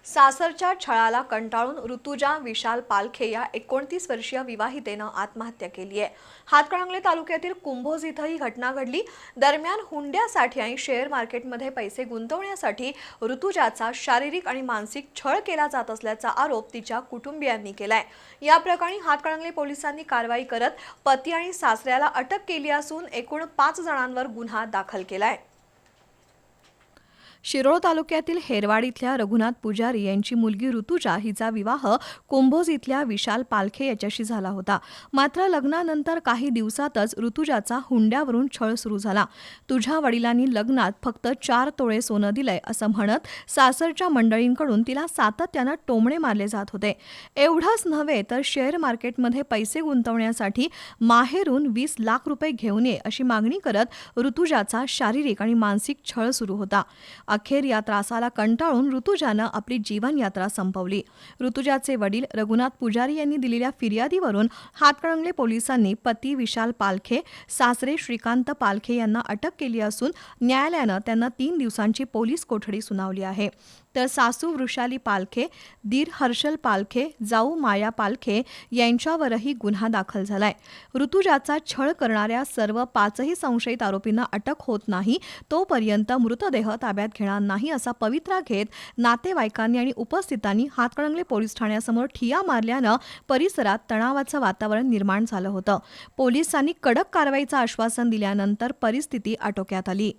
सासरच्या छळाला कंटाळून ऋतुजा विशाल पालखे या 29 वर्षीय विवाहितेनं आत्महत्या केली आहे। हातकणंगले तालुक्यातील कुंभोज इथं ही घटना घडली। दरम्यान हुंड्यासाठी आणि शेअर मार्केटमध्ये पैसे गुंतवण्यासाठी ऋतुजाचा शारीरिक आणि मानसिक छळ केला जात असल्याचा आरोप तिच्या कुटुंबियांनी केलाय। या प्रकरणी हातकणंगले पोलिसांनी कारवाई करत पती आणि सासऱ्याला अटक केली असून एकूण 5 जणांवर गुन्हा दाखल केलाय। शिरोळ तालुक्यातील हेरवाड इथल्या रघुनाथ पुजारी यांची मुलगी ऋतुजा हिचा विवाह कुंभोज इथल्या विशाल पालखे याच्याशी झाला होता। मात्र लग्नानंतर काही दिवसातच ऋतुजाचा हुंड्यावरून छळ सुरू झाला। तुझ्या वडिलांनी लग्नात फक्त 4 तोळे सोनं दिलंय असं म्हणत सासरच्या मंडळींकडून तिला सातत्यानं टोमणे मारले जात होते। एवढंच नव्हे तर शेअर मार्केटमध्ये पैसे गुंतवण्यासाठी माहेरून 20 लाख रुपये घेऊन ये अशी मागणी करत ऋतुजाचा शारीरिक आणि मानसिक छळ सुरू होता। अखेर या त्रासाला कंटाळून ऋतुजानं आपली जीवनयात्रा संपवली। ऋतुजाचे वडील रघुनाथ पुजारी यांनी दिलेल्या फिर्यादीवरून हातकणंगले पोलिसांनी पती विशाल पालखे, सासरे श्रीकांत पालखे यांना अटक केली असून न्यायालयानं त्यांना 3 दिवसांची पोलीस कोठडी सुनावली आहे। तर सासू वृषाली पालखे, दीर हर्षल पालखे, जाऊ माया पालखे यांच्यावरही गुन्हा दाखल झालाय। ऋतुजाचा छळ करणाऱ्या सर्व 5ही संशयित आरोपींना अटक होत नाही तोपर्यंत मृतदेह ताब्यात घेणार नाही असा पवित्रा घेत नातेवाईकांनी आणि उपस्थितांनी हातकणंगले पोलीस ठाण्यासमोर ठिय्या मारल्यानं परिसरात तणावाचं वातावरण निर्माण झालं होतं। पोलिसांनी कडक कारवाईचं आश्वासन दिल्यानंतर परिस्थिती आटोक्यात आली।